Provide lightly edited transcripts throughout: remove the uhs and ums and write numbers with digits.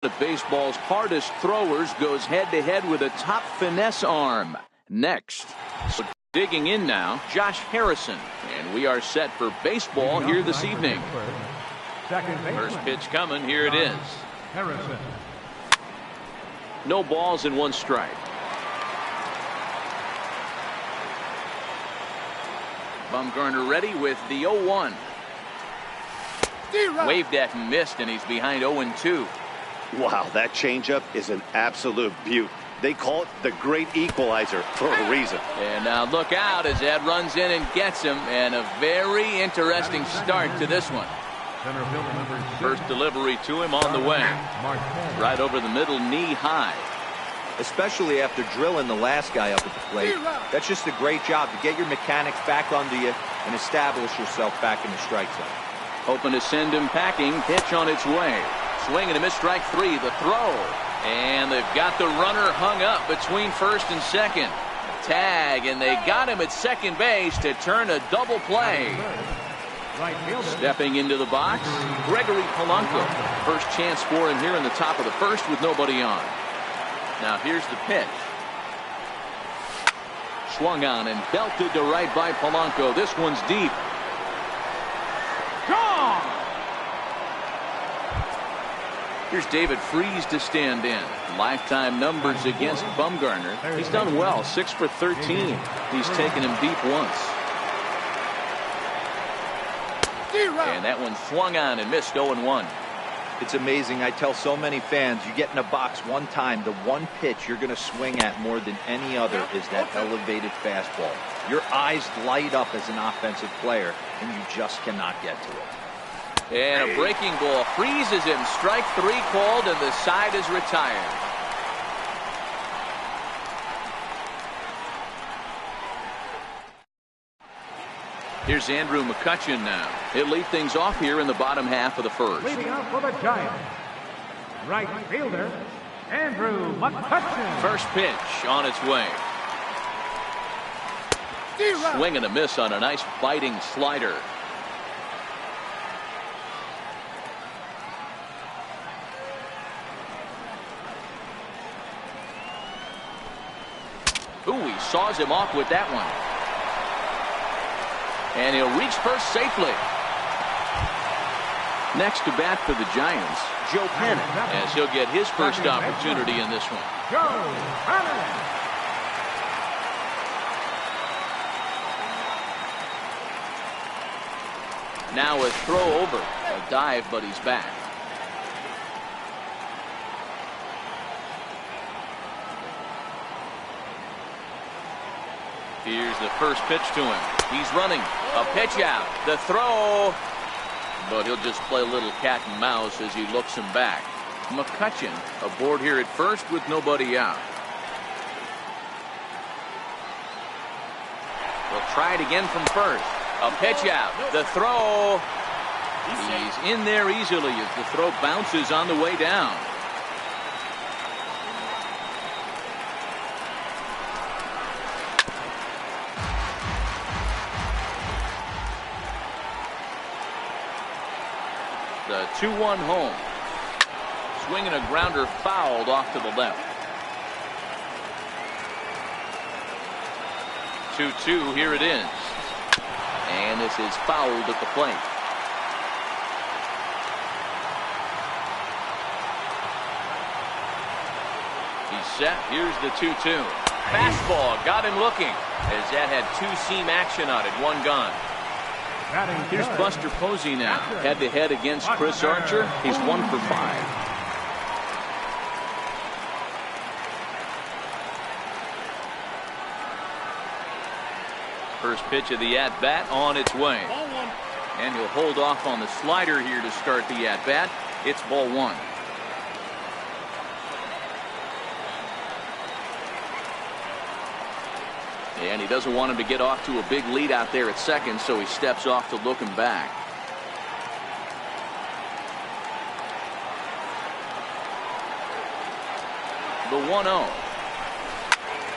of baseball's hardest throwers goes head-to-head with a top finesse arm. Next, so digging in now, Josh Harrison. And we are set for baseball here this evening. First pitch coming. Here it is. Harrison. No balls and one strike. Bumgarner ready with the 0-1. Waved at and missed, and he's behind 0-2. Wow, that changeup is an absolute beaut. They call it the great equalizer for a reason. And now look out as Ed runs in and gets him, and a very interesting start to this one. First delivery to him on the way. Right over the middle, knee high. Especially after drilling the last guy up at the plate. That's just a great job to get your mechanics back under you and establish yourself back in the strike zone. Hoping to send him packing. Pitch on its way. Swing and a miss, strike three. The throw. And they've got the runner hung up between first and second. Tag, and they got him at second base to turn a double play. Stepping into the box, Gregory Polanco. First chance for him here in the top of the first with nobody on. Now here's the pitch. Swung on and belted to right by Polanco. This one's deep. Gone! Here's David Freese to stand in. Lifetime numbers against Bumgarner. He's done well, 6 for 13. He's taken him deep once. And that one swung on and missed 0-1. It's amazing. I tell so many fans, you get in a box one time, the one pitch you're going to swing at more than any other is that elevated fastball. Your eyes light up as an offensive player, and you just cannot get to it. And a breaking ball freezes him. Strike three called, and the side is retired. Here's Andrew McCutchen now. He'll lead things off here in the bottom half of the first. Leading off for the Giants, right fielder, Andrew McCutchen. First pitch on its way. Swing and a miss on a nice biting slider. Ooh, he saws him off with that one. And he'll reach first safely. Next to bat for the Giants, Joe Pennon, as he'll get his first opportunity in this one. Joe Pennon. Now a throw over. A dive, but he's back. Here's the first pitch to him. He's running. A pitch out. The throw. But he'll just play a little cat and mouse as he looks him back. McCutchen aboard here at first with nobody out. We'll try it again from first. A pitch out. The throw. He's in there easily as the throw bounces on the way down. The 2-1 home. Swinging a grounder fouled off to the left. 2-2, here it is. And this is fouled at the plate. He's set. Here's the 2-2. Fastball got him looking as that had two-seam action on it. One gone. Here's Buster Posey now, head-to-head against Chris Archer. He's 1 for 5. First pitch of the at-bat on its way. And he'll hold off on the slider here to start the at-bat. It's ball one. And he doesn't want him to get off to a big lead out there at second, so he steps off to look him back. The 1-0.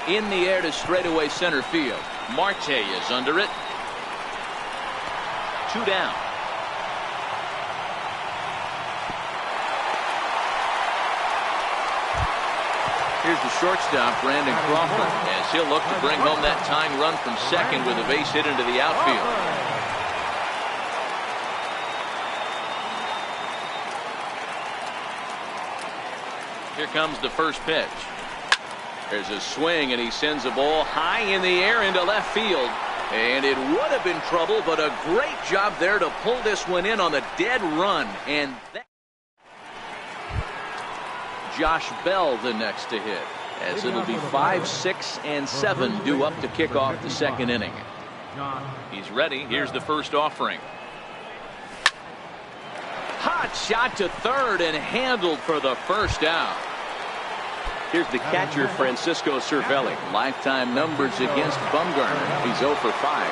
In the air to straightaway center field. Marte is under it. 2 down. Here's the shortstop, Brandon Crawford, as he'll look to bring home that tying run from second with a base hit into the outfield. Here comes the first pitch. There's a swing, and he sends a ball high in the air into left field. And it would have been trouble, but a great job there to pull this one in on the dead run. And that Josh Bell the next to hit, as it'll be 5, 6, and 7 due up to kick off the second inning. He's ready. Here's the first offering. Hot shot to third and handled for the first out. Here's the catcher, Francisco Cervelli. Lifetime numbers against Bumgarner. He's 0 for 5.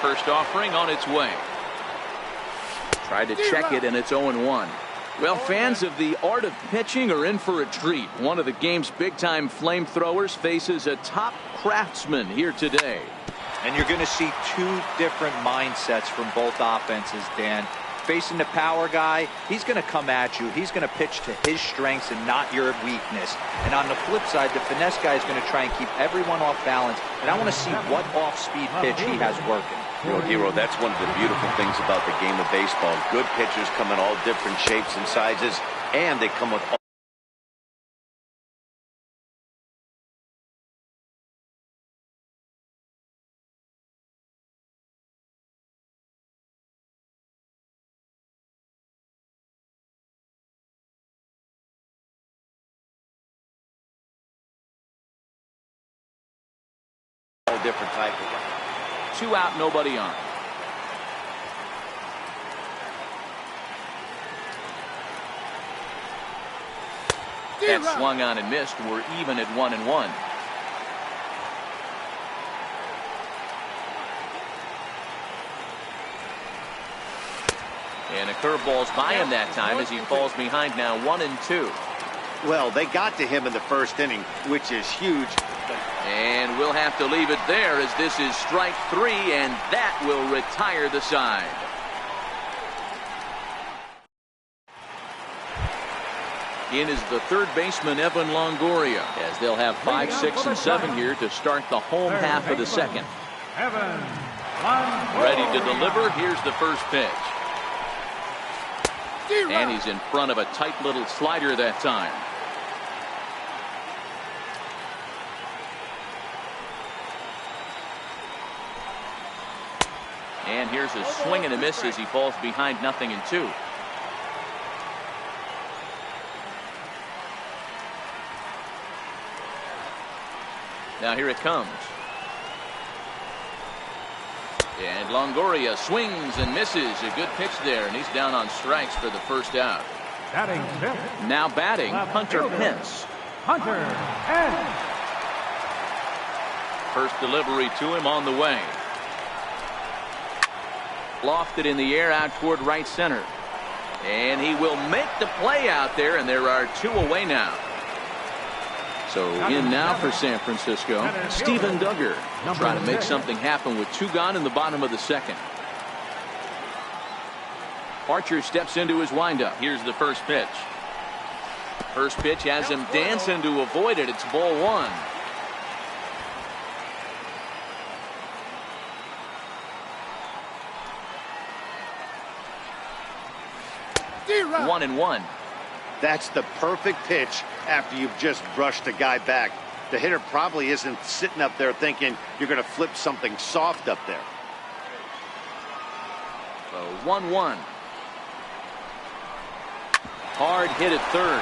First offering on its way. Tried to check it, and it's 0-1. Well, fans of the art of pitching are in for a treat. One of the game's big-time flamethrowers faces a top craftsman here today. And you're going to see two different mindsets from both offenses, Dan. Facing the power guy, he's going to come at you. He's going to pitch to his strengths and not your weakness. And on the flip side, the finesse guy is going to try and keep everyone off balance. And I want to see what off-speed pitch he has working. You know, Hero, that's one of the beautiful things about the game of baseball. Good pitchers come in all different shapes and sizes, and they come with all different type of guys. 2 out, nobody on. That swung on and missed. We're even at 1-1. And a curveball's by him that time as he falls behind now 1-2. Well, they got to him in the first inning, which is huge. And we'll have to leave it there as this is strike 3, and that will retire the side. In is the third baseman, Evan Longoria, as they'll have 5, 6, and 7 here to start the home half of the second. Evan Longoria. Ready to deliver. Here's the first pitch. And he's in front of a tight little slider that time. And here's a swing and a miss as he falls behind 0-2. Now here it comes. And Longoria swings and misses. A good pitch there, and he's down on strikes for the first out. Batting fifth. Now batting, Hunter Pence. Hunter Pence. First delivery to him on the way. Lofted in the air out toward right center. And he will make the play out there, and there are 2 away now. So in now for San Francisco, Steven Duggar trying to make something happen with 2 gone in the bottom of the second. Archer steps into his windup. Here's the first pitch. First pitch has him dancing to avoid it. It's ball 1. D-Rock. 1-1. That's the perfect pitch after you've just brushed a guy back. The hitter probably isn't sitting up there thinking you're going to flip something soft up there. So 1-1. Hard hit at third.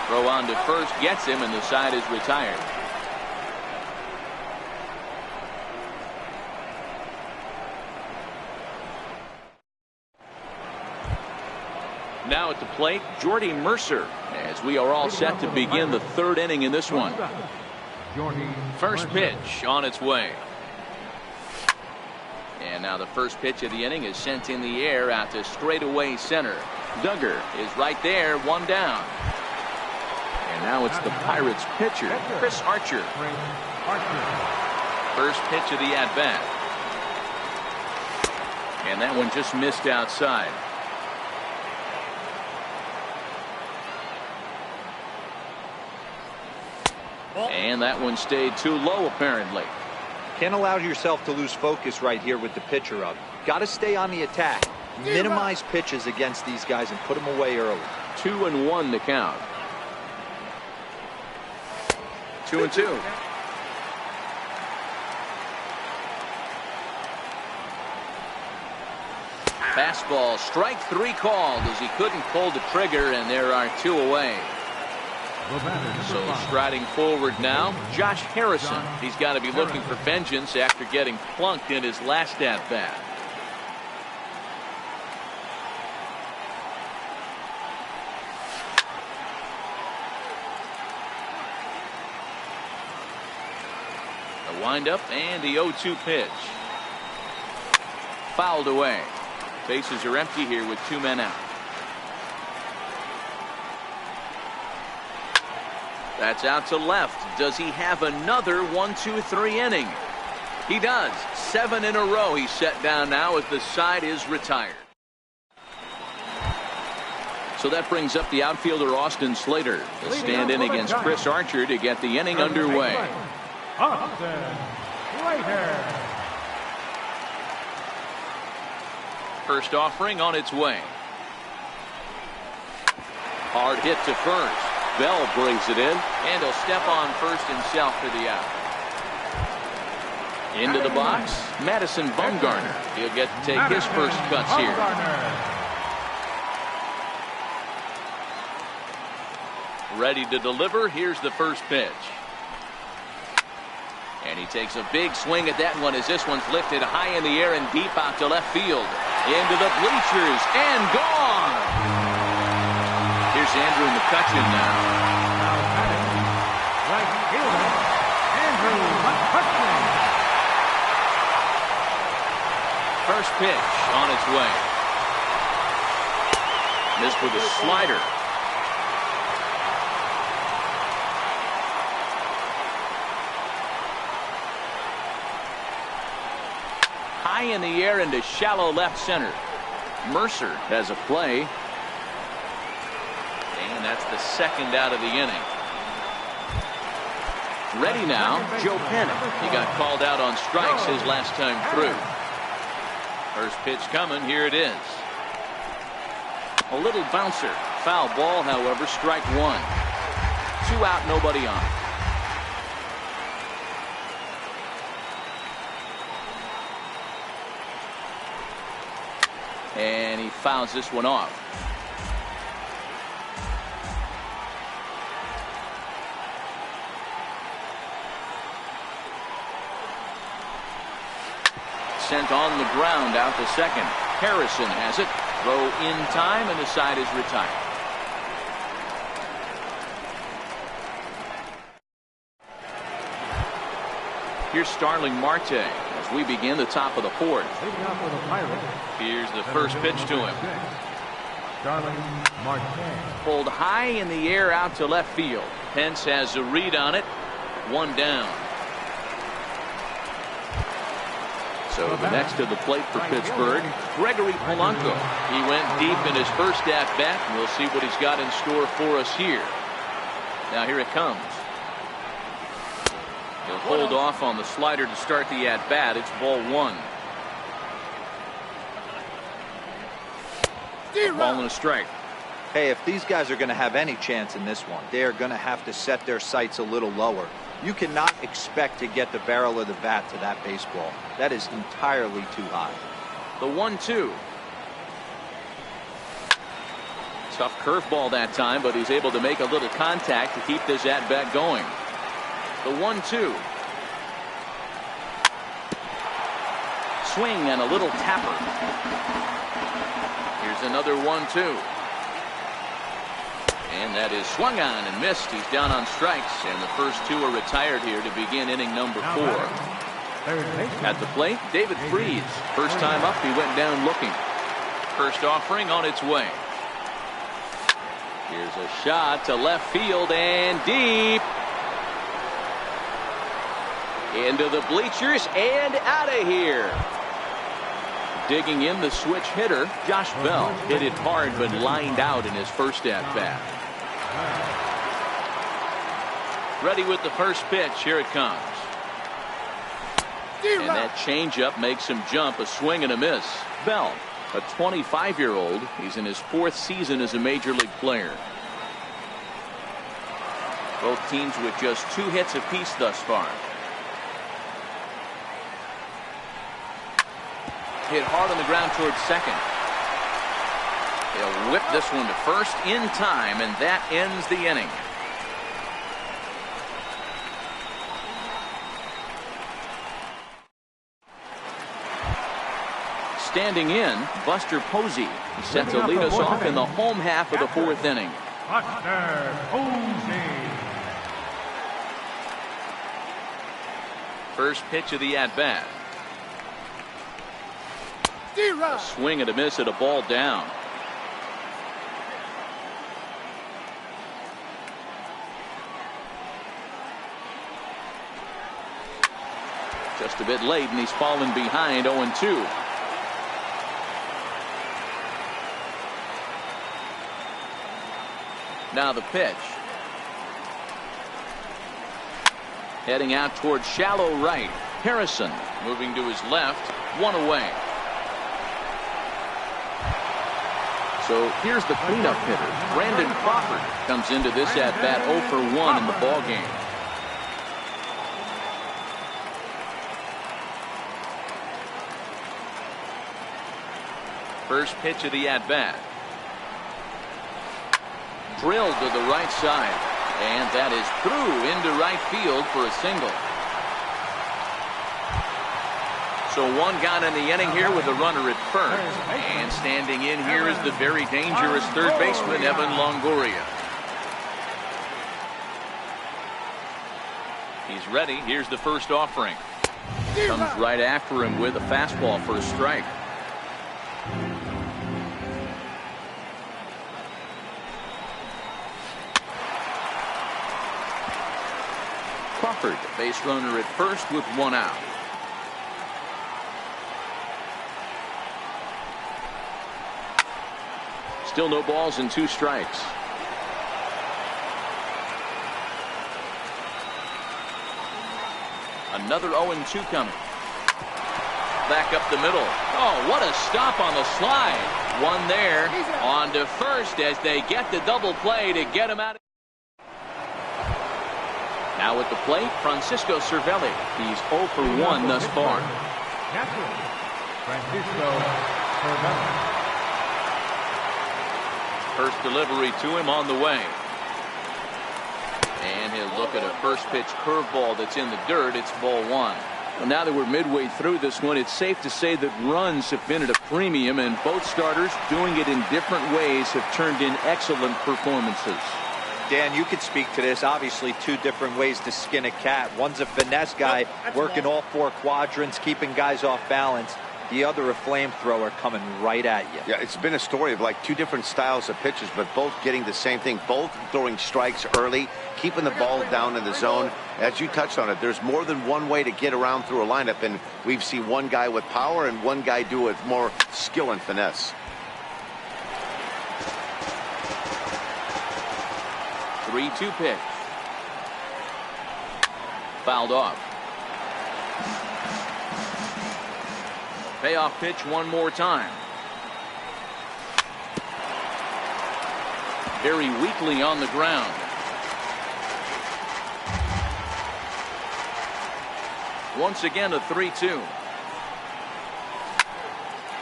Throw on to first gets him, and the side is retired. Now at the plate, Jordy Mercer, as we are all set to begin the third inning in this one. First pitch on its way. And now the first pitch of the inning is sent in the air out to straightaway center. Duggar is right there, 1 down. And now it's the Pirates pitcher, Chris Archer. First pitch of the at-bat. And that one just missed outside. And that one stayed too low, apparently. Can't allow yourself to lose focus right here with the pitcher up. Got to stay on the attack. Minimize pitches against these guys and put them away early. 2-1 the count. 2-2. Fastball, strike 3 called as he couldn't pull the trigger, and there are 2 away. So striding forward now, Josh Harrison. He's got to be looking for vengeance after getting plunked in his last at-bat. The windup and the 0-2 pitch. Fouled away. Bases are empty here with 2 men out. That's out to left. Does he have another 1-2-3 inning? He does. 7 in a row he's set down now as the side is retired. So that brings up the outfielder Austin Slater to stand in against Chris Archer to get the inning underway. Austin Slater. First offering on its way. Hard hit to first. Bell brings it in, and he'll step on first himself for the out. Into the box, Madison Bumgarner. He'll get to take his first cuts here. Ready to deliver. Here's the first pitch. And he takes a big swing at that one as this one's lifted high in the air and deep out to left field. Into the bleachers and gone. Here's Andrew McCutchen now. Right fielder, Andrew McCutchen. First pitch on its way. Missed with a slider. High in the air into shallow left center. Mercer has a play. And that's the second out of the inning. Ready now, Joe Pennant. He got called out on strikes his last time through. First pitch coming. Here it is. A little bouncer. Foul ball, however, strike 1. 2 out, nobody on. And he fouls this one off. Sent on the ground out to second. Harrison has it. Throw in time, and the side is retired. Here's Starling Marte as we begin the top of the 4th. Here's the first pitch to him. Starling Marte. Pulled high in the air out to left field. Pence has a read on it. 1 down. So the next to the plate for Pittsburgh, Gregory Polanco. He went deep in his first at-bat, and we'll see what he's got in store for us here. Now here it comes. He'll hold off on the slider to start the at-bat. It's ball 1. Ball and a strike. Hey, if these guys are going to have any chance in this one, they are going to have to set their sights a little lower. You cannot expect to get the barrel of the bat to that baseball. That is entirely too high. The 1-2. Tough curveball that time, but he's able to make a little contact to keep this at-bat going. The 1-2. Swing and a little tapper. Here's another 1-2. And that is swung on and missed. He's down on strikes, and the first 2 are retired here to begin inning number 4. At the plate, David Freese. First time up, he went down looking. First offering on its way. Here's a shot to left field and deep. Into the bleachers and out of here. Digging in the switch hitter, Josh Bell hit it hard but lined out in his first at-bat. Ready with the first pitch. Here it comes. And that changeup makes him jump. A swing and a miss. Bell, a 25-year-old. He's in his 4th season as a major league player. Both teams with just 2 hits apiece thus far. Hit hard on the ground towards second. He'll whip this one to first in time, and that ends the inning. Standing in, Buster Posey set to lead us off in the home half of the 4th inning. Buster Posey. First pitch of the at-bat. A swing and a miss at a ball down. Just a bit late, and he's fallen behind 0-2. Now the pitch. Heading out towards shallow right. Harrison moving to his left. 1 away. So here's the cleanup hitter. Brandon Crawford comes into this at-bat 0 for 1 in the ballgame. First pitch of the at-bat. Drilled to the right side. And that is through into right field for a single. So 1 gone in the inning here with a runner at first. And standing in here is the very dangerous third baseman, Evan Longoria. He's ready. Here's the first offering. Comes right after him with a fastball for a strike. Crawford, base runner at first with 1 out. Still no balls and 2 strikes. Another 0-2 coming. Back up the middle. Oh, what a stop on the slide. 1 there. On to first as they get the double play to get him out. Now at the plate, Francisco Cervelli. He's 0 for 1 thus far. Francisco Cervelli. First delivery to him on the way. And he'll look at a first pitch curveball that's in the dirt. It's ball 1. Well, now that we're midway through this one, it's safe to say that runs have been at a premium, and both starters, doing it in different ways, have turned in excellent performances. Dan, you could speak to this. Obviously, 2 different ways to skin a cat. One's a finesse guy, working all 4 quadrants, keeping guys off balance. The other, a flamethrower coming right at you. Yeah, it's been a story of like 2 different styles of pitches, but both getting the same thing. Both throwing strikes early, keeping the ball down in the zone. As you touched on it, there's more than one way to get around through a lineup, and we've seen one guy with power and one guy do it with more skill and finesse. 3-2 pitch. Fouled off. Payoff pitch one more time. Very weakly on the ground. Once again a 3-2.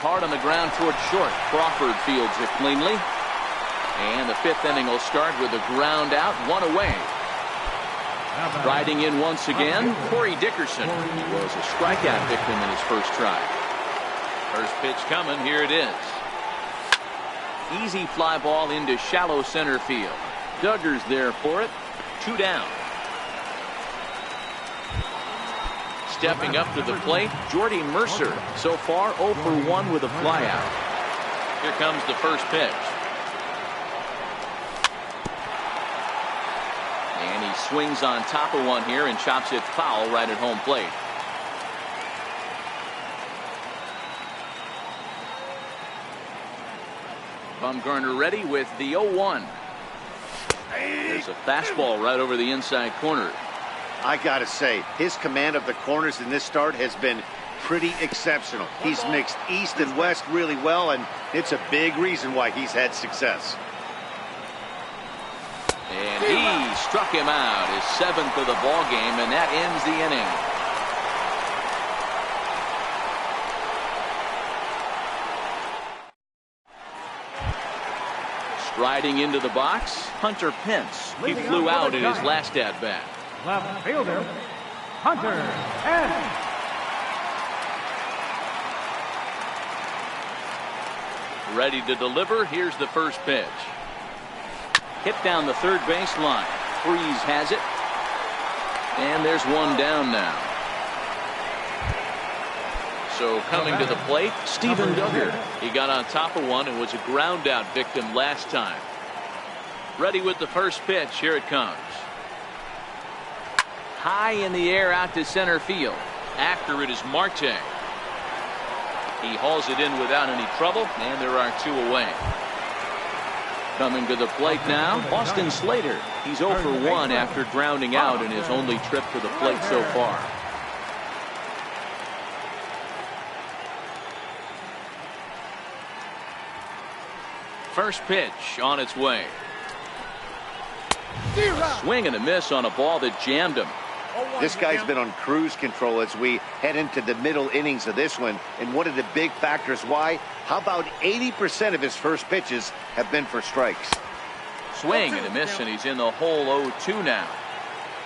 Hard on the ground towards short. Crawford fields it cleanly. And the 5th inning will start with a ground out, 1 away. Riding in once again, Corey Dickerson. He was a strikeout victim in his first try. First pitch coming, here it is. Easy fly ball into shallow center field. Duggar's there for it. 2 down. Stepping up to the plate, Jordy Mercer. So far 0 for 1 with a flyout. Here comes the first pitch. And he swings on top of one here and chops it foul right at home plate. Bumgarner ready with the 0-1. There's a fastball right over the inside corner. I gotta say, his command of the corners in this start has been pretty exceptional. He's mixed east and west really well, and it's a big reason why he's had success. And he struck him out, his 7th of the ball game, and that ends the inning. Striding into the box, Hunter Pence. He flew out in his last at-bat. Left fielder, Hunter Pence. Ready to deliver. Here's the first pitch. Hit down the third baseline. Freeze has it. And there's one down now. So coming to the plate, Steven Duggar. He got on top of one and was a ground out victim last time. Ready with the first pitch. Here it comes. High in the air out to center field. After it is Marte. He hauls it in without any trouble, and there are 2 away. Coming to the plate now, Austin Slater. He's 0 for 1 after grounding out in his only trip to the plate so far. First pitch on its way. Swing and a miss on a ball that jammed him. This guy's been on cruise control as we head into the middle innings of this one. And one of the big factors why, how about 80% of his first pitches have been for strikes? Swing and a miss, and he's in the hole 0-2 now.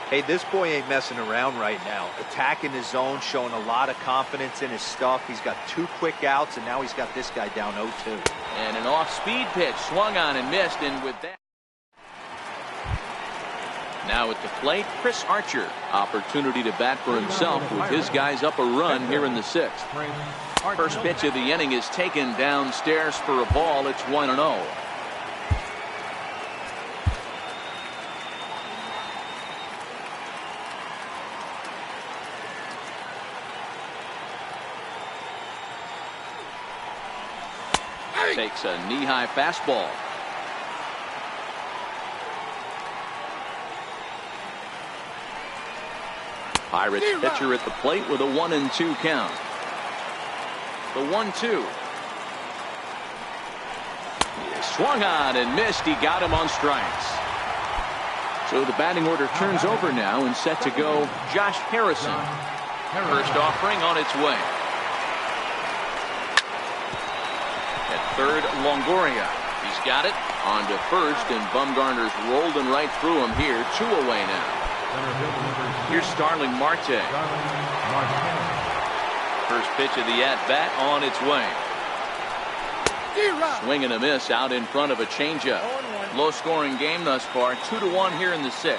Hey, this boy ain't messing around right now. Attacking his zone, showing a lot of confidence in his stuff. He's got 2 quick outs, and now he's got this guy down 0-2. And an off-speed pitch swung on and missed, and with that. Now at the plate, Chris Archer. Opportunity to bat for himself with his guys up a run here in the 6th. First pitch of the inning is taken downstairs for a ball. It's 1-0. Takes a knee-high fastball. Pirates pitcher at the plate with a 1-2 count. The 1-2. He swung on and missed. He got him on strikes. So the batting order turns over now and set to go Josh Harrison. First offering on its way. At third, Longoria. He's got it on to first, and Bumgarner's rolled him right through him here. 2 away now. Here's Starling Marte. First pitch of the at-bat on its way. Swing and a miss out in front of a changeup. Low-scoring game thus far. 2-1 here in the 6th.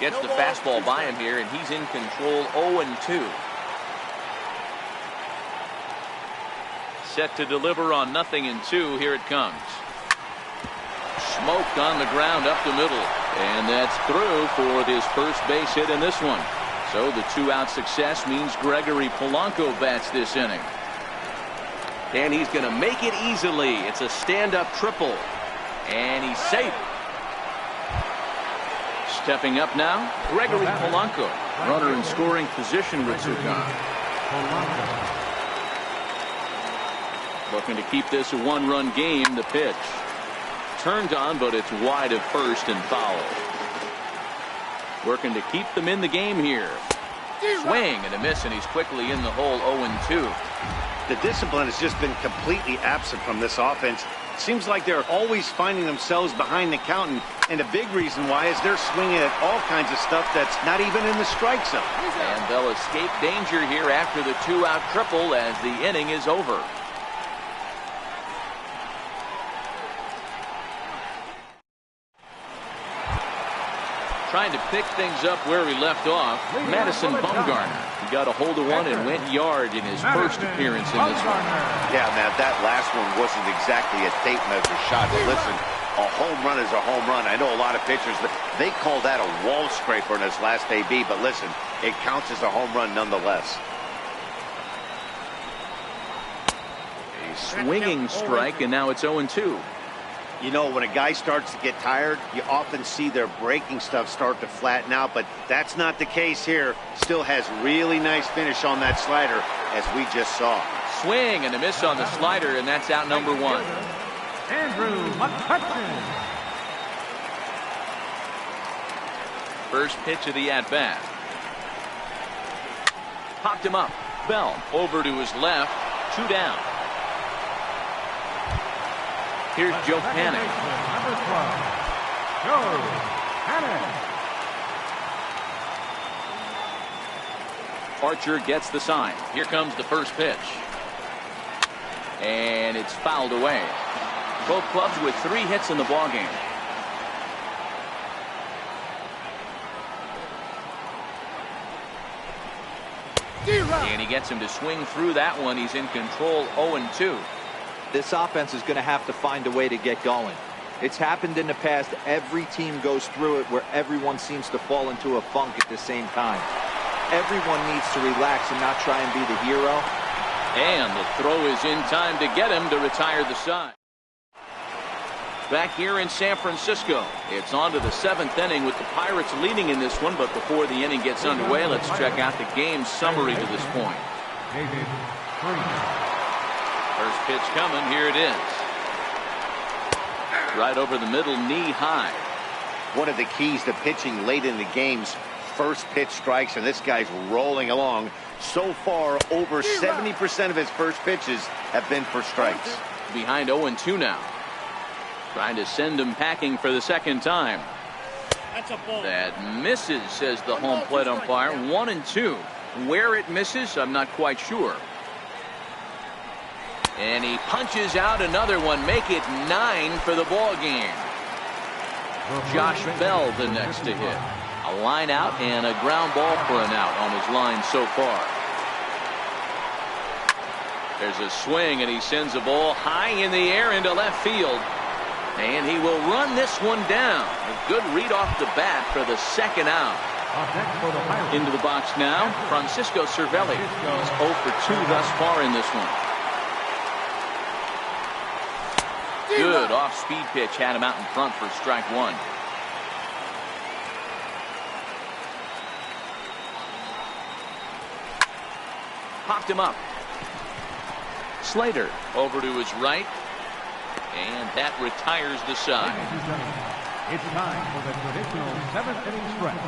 Gets the fastball by him here, and he's in control. 0-2. Set to deliver on 0-2. Here it comes. Smoked on the ground up the middle, and that's through for his first base hit in this one. So the 2-out success means Gregory Polanco bats this inning, and he's going to make it easily. It's a stand-up triple, and he's safe. Stepping up now, Gregory Polanco, runner in scoring position with Zuccan. Looking to keep this a 1-run game. The pitch turned on, but it's wide of first and foul. Working to keep them in the game here. Swing and a miss, and he's quickly in the hole. 0-2. The discipline has just been completely absent from this offense. Seems like they're always finding themselves behind the count, and a big reason why is they're swinging at all kinds of stuff that's not even in the strike zone. And they'll escape danger here after the 2-out triple as the inning is over. Trying to pick things up where we left off, Madison Bumgarner. He got a hold of one and went yard in his first appearance in this one. Yeah, man, that last one wasn't exactly a tape measure shot, but listen, a home run is a home run. I know a lot of pitchers, they call that a wall scraper in his last AB, but listen, it counts as a home run nonetheless. A swinging strike, and now it's 0-2. You know, when a guy starts to get tired, you often see their breaking stuff start to flatten out, but that's not the case here. Still has really nice finish on that slider, as we just saw. Swing and a miss on the slider, and that's out number one. Andrew McCutcheon. First pitch of the at-bat. Popped him up. Bell over to his left. 2 down. Here's Joe Panic. Number 12, Joe Panic. Archer gets the sign. Here comes the first pitch. And it's fouled away. Both clubs with 3 hits in the ballgame. And he gets him to swing through that one. He's in control 0-2. This offense is going to have to find a way to get going. It's happened in the past. Every team goes through it where everyone seems to fall into a funk at the same time. Everyone needs to relax and not try and be the hero. And the throw is in time to get him to retire the side. Back here in San Francisco, it's on to the 7th inning with the Pirates leading in this one. But before the inning gets underway, let's check out the game summary to this point. First pitch coming. Here it is. Right over the middle, knee high. One of the keys to pitching late in the game's first pitch strikes, and this guy's rolling along. So far, over 70% of his first pitches have been for strikes. Behind 0-2 now. Trying to send him packing for the second time. That's a ball. That misses, says the home plate umpire. 1-2. Where it misses, I'm not quite sure. And he punches out another one. Make it 9 for the ball game. Josh Bell the next to hit. A line out and a ground ball for an out on his line so far. There's a swing and he sends a ball high in the air into left field. And he will run this one down. A good read off the bat for the second out. Into the box now, Francisco Cervelli. He's 0 for 2 thus far in this one. Good off-speed pitch had him out in front for strike 1. Popped him up. Slater over to his right. And that retires the side. It's time for the traditional 7th inning stretch.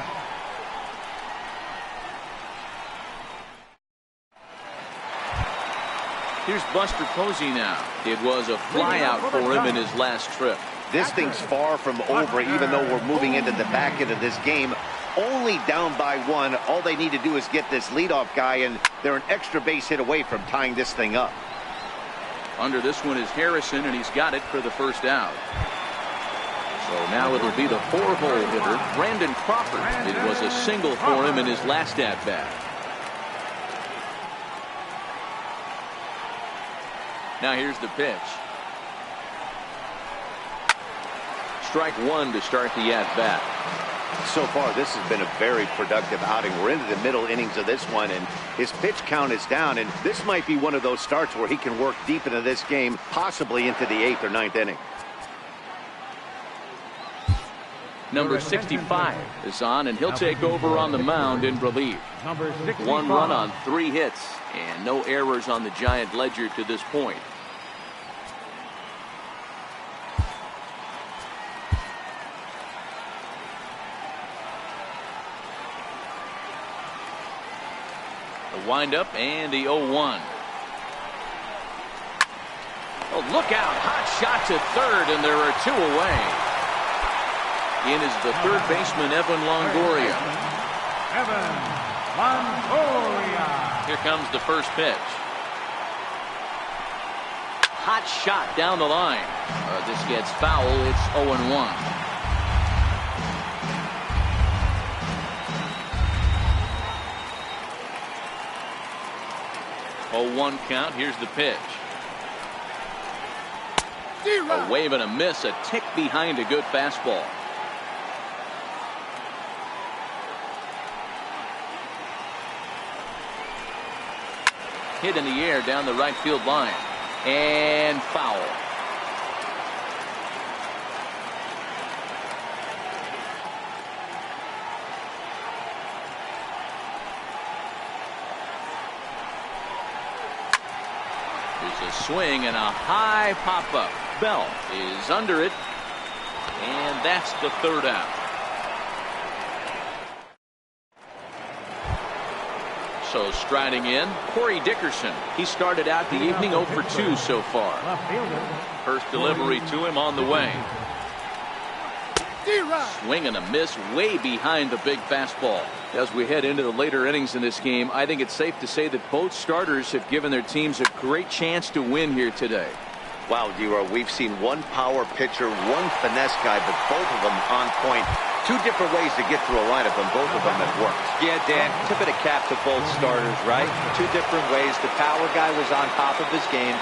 Here's Buster Posey now. It was a flyout for him in his last trip. This thing's far from over, even though we're moving into the back end of this game. Only down by 1. All they need to do is get this leadoff guy, and they're an extra base hit away from tying this thing up. Under this one is Harrison, and he's got it for the first out. So now it'll be the 4-hole hitter, Brandon Crawford. It was a single for him in his last at-bat. Now here's the pitch. Strike 1 to start the at-bat. So far, this has been a very productive outing. We're into the middle innings of this one, and his pitch count is down, and this might be one of those starts where he can work deep into this game, possibly into the 8th or 9th inning. Number 65 is on, and he'll take over on the mound in relief. 1 run on 3 hits, and no errors on the Giant ledger to this point. Windup and the 0-1. Oh, look out. Hot shot to third, and there are 2 away. In is the third baseman, Evan Longoria. Evan Longoria. Here comes the first pitch. Hot shot down the line. This gets foul. It's 0-1. 0-1 count. Here's the pitch. A wave and a miss. A tick behind a good fastball. Hit in the air down the right field line. And foul. There's a swing and a high pop-up. Bell is under it, and that's the third out. So striding in, Corey Dickerson. He started out the evening 0 for 2 so far. Left fielder. First delivery to him on the way. Swing and a miss way behind the big fastball. As we head into the later innings in this game, I think it's safe to say that both starters have given their teams a great chance to win here today. Wow, D-Roy, we've seen one power pitcher, one finesse guy, but both of them on point. Two different ways to get through a lineup, and both of them have worked. Yeah, Dan, tip of the cap to both starters, right? Two different ways. The power guy was on top of his game,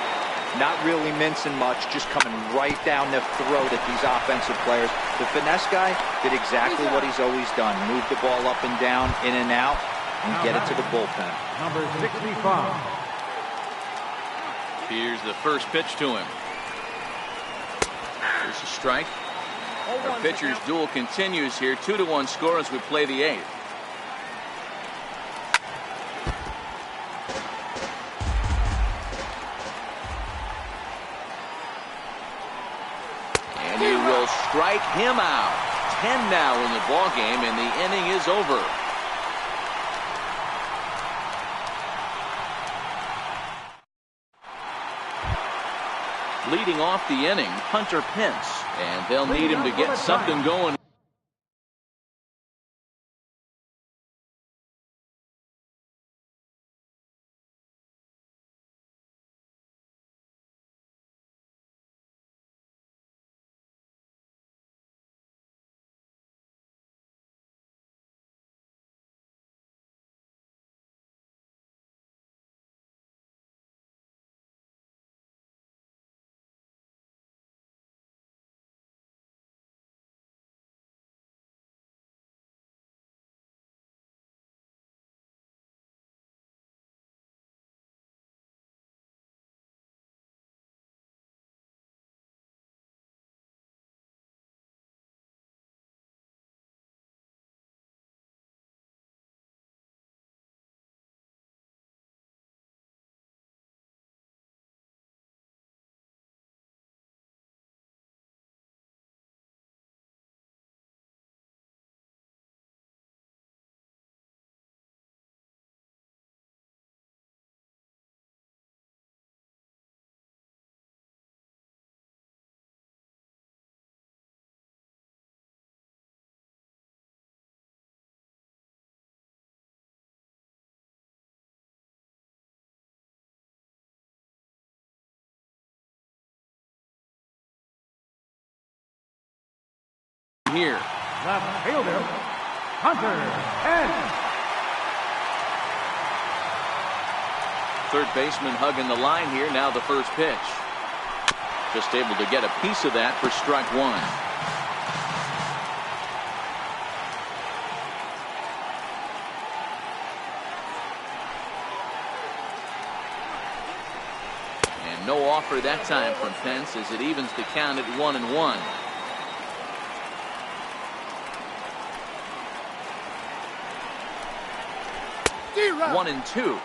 not really mincing much, just coming right down the throat at these offensive players. The finesse guy did exactly what he's always done. Move the ball up and down, in and out, and get it to the bullpen. Number 65. Here's the first pitch to him. Here's a strike. Our pitcher's duel continues here. 2-1 score as we play the 8th. And he will strike him out. 10 now in the ball game, and the inning is over. Leading off the inning, Hunter Pence, and they'll need him to get something going. Here. Left fielder, Hunter Pence. Third baseman hugging the line here. Now the first pitch. Just able to get a piece of that for strike one. And no offer that time from Pence as it evens the count at 1-1. 1-2.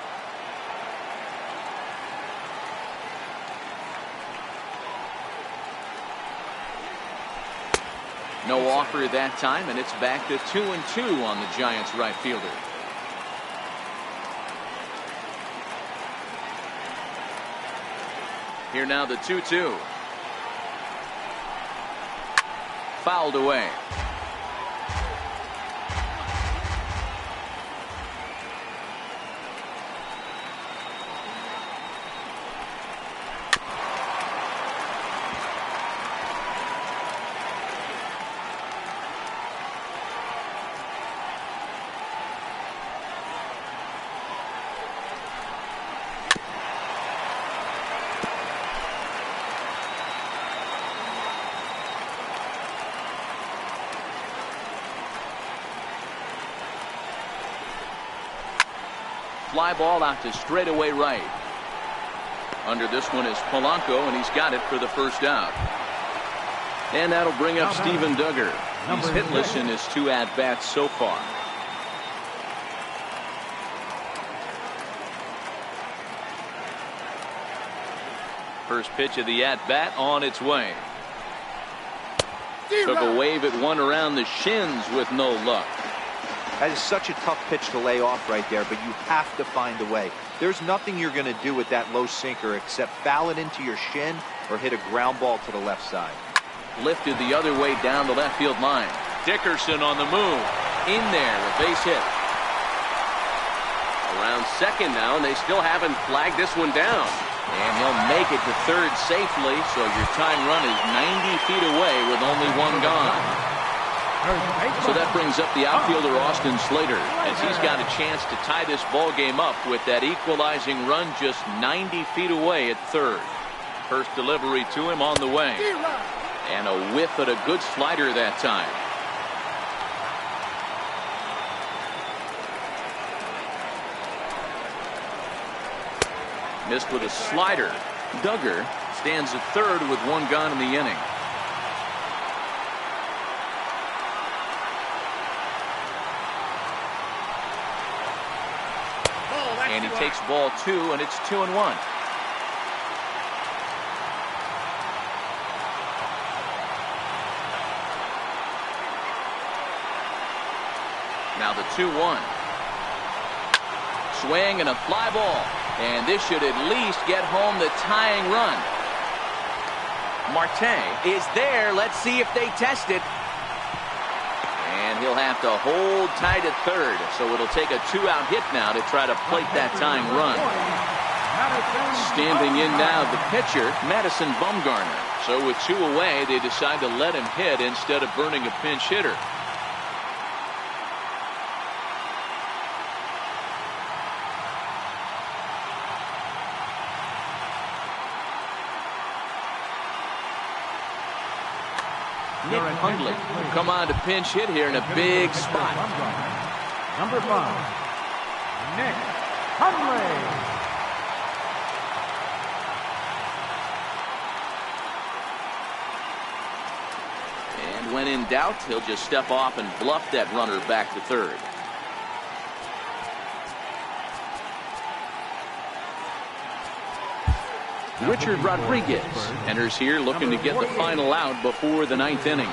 No offer that time, and it's back to 2-2 on the Giants' right fielder. Here now the 2-2. Fouled away. Fly ball out to straightaway right. Under this one is Polanco, and he's got it for the first out. And that'll bring up Steven Duggar. He's hitless in his 2 at-bats so far. First pitch of the at-bat on its way. Took a wave at one around the shins with no luck. That is such a tough pitch to lay off right there, but you have to find a way. There's nothing you're going to do with that low sinker except foul it into your shin or hit a ground ball to the left side. Lifted the other way down the left field line. Dickerson on the move. In there, a base hit. Around second now, and they still haven't flagged this one down. And he'll make it to third safely, so your tying run is 90 feet away with only one gone. So that brings up the outfielder Austin Slater, as he's got a chance to tie this ball game up with that equalizing run just 90 feet away at third. First delivery to him on the way. And a whiff at a good slider that time. Missed with a slider. Duggar stands at third with one gone in the inning. And he takes ball two, and it's 2-1. Now the 2-1. Swing and a fly ball. And this should at least get home the tying run. Marte is there. Let's see if they test it. And he'll have to hold tight at third. So it'll take a two-out hit now to try to plate that tying run. Standing in now, the pitcher, Madison Bumgarner. So with two away, they decide to let him hit instead of burning a pinch hitter. Nick Hundley will come on to pinch hit here in a big spot. Number 5, Nick Hundley. And when in doubt, he'll just step off and bluff that runner back to third. Richard Rodriguez enters here looking to get the final out before the ninth inning.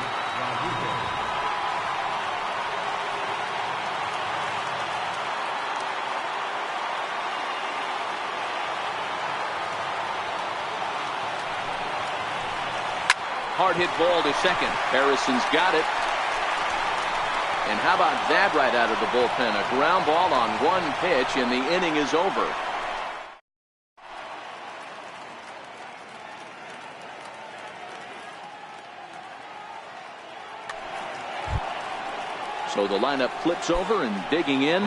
Hard hit ball to second. Harrison's got it. And how about that right out of the bullpen? A ground ball on one pitch, and the inning is over. So the lineup flips over, and digging in,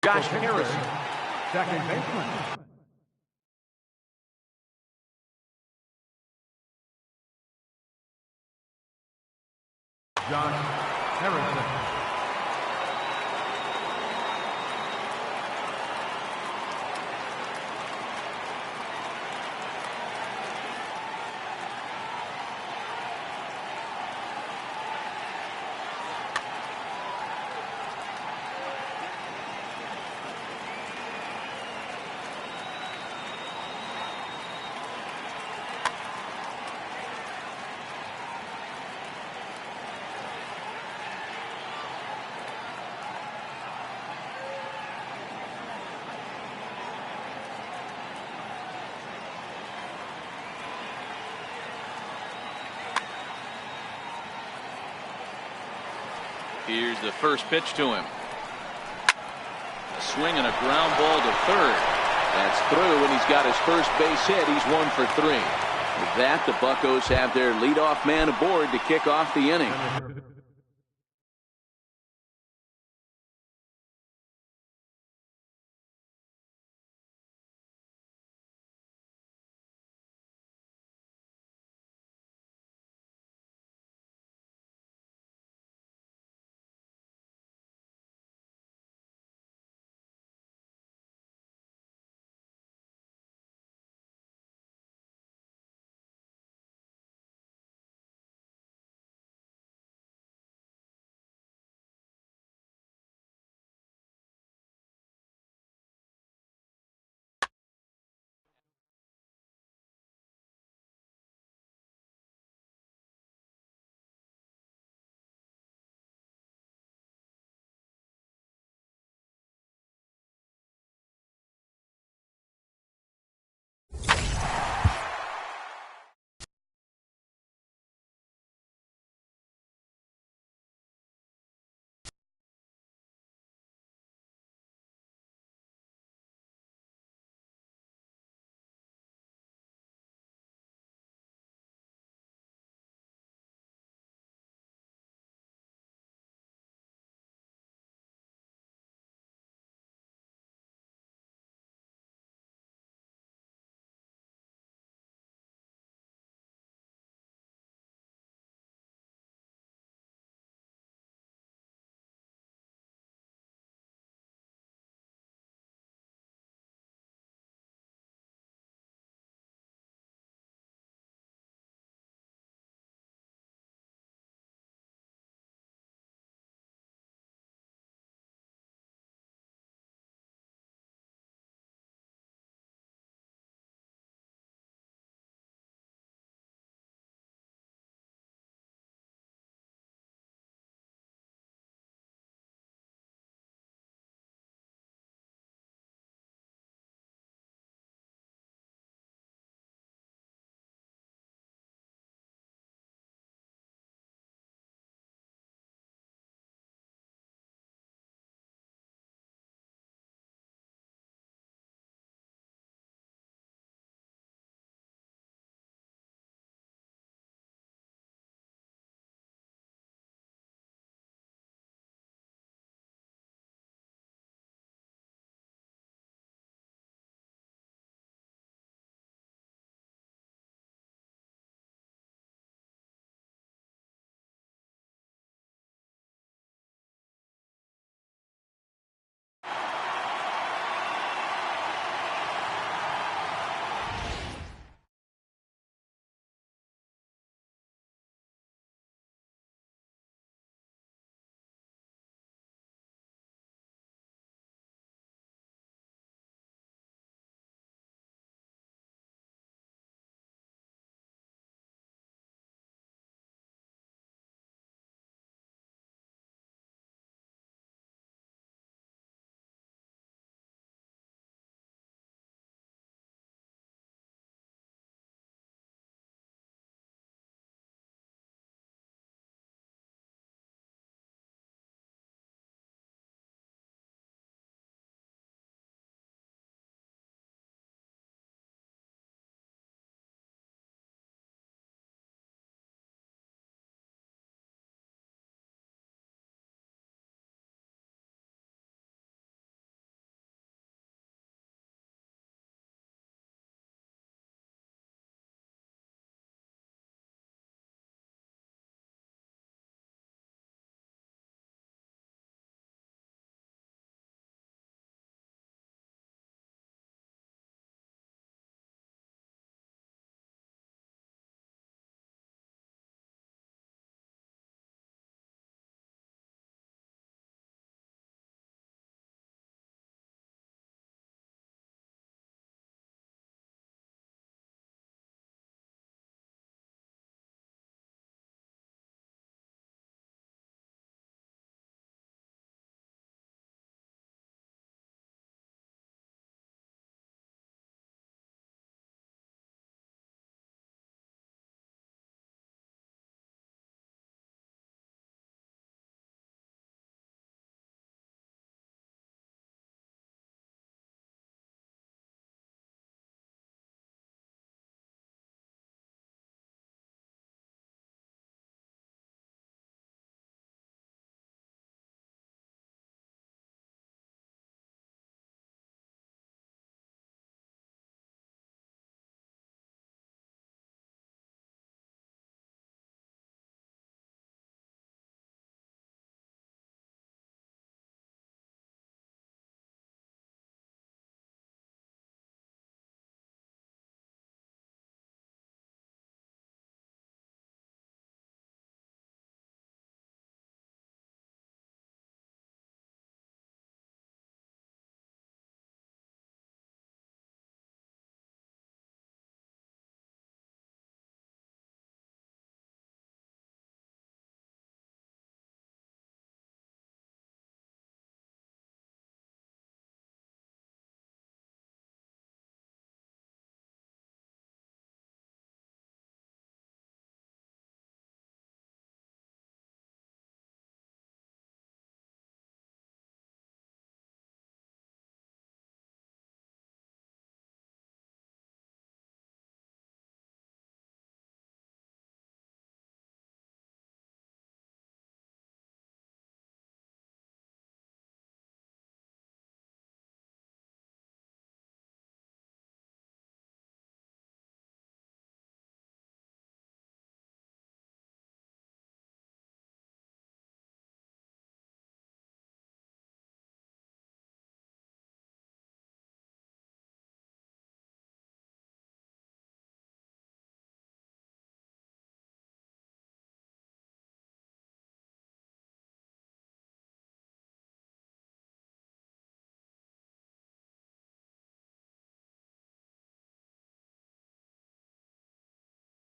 Josh Harrison. Second baseman. Josh Harrison. Here's the first pitch to him. A swing and a ground ball to third. That's through, and he's got his first base hit. He's 1 for 3. With that, the Buccos have their leadoff man aboard to kick off the inning.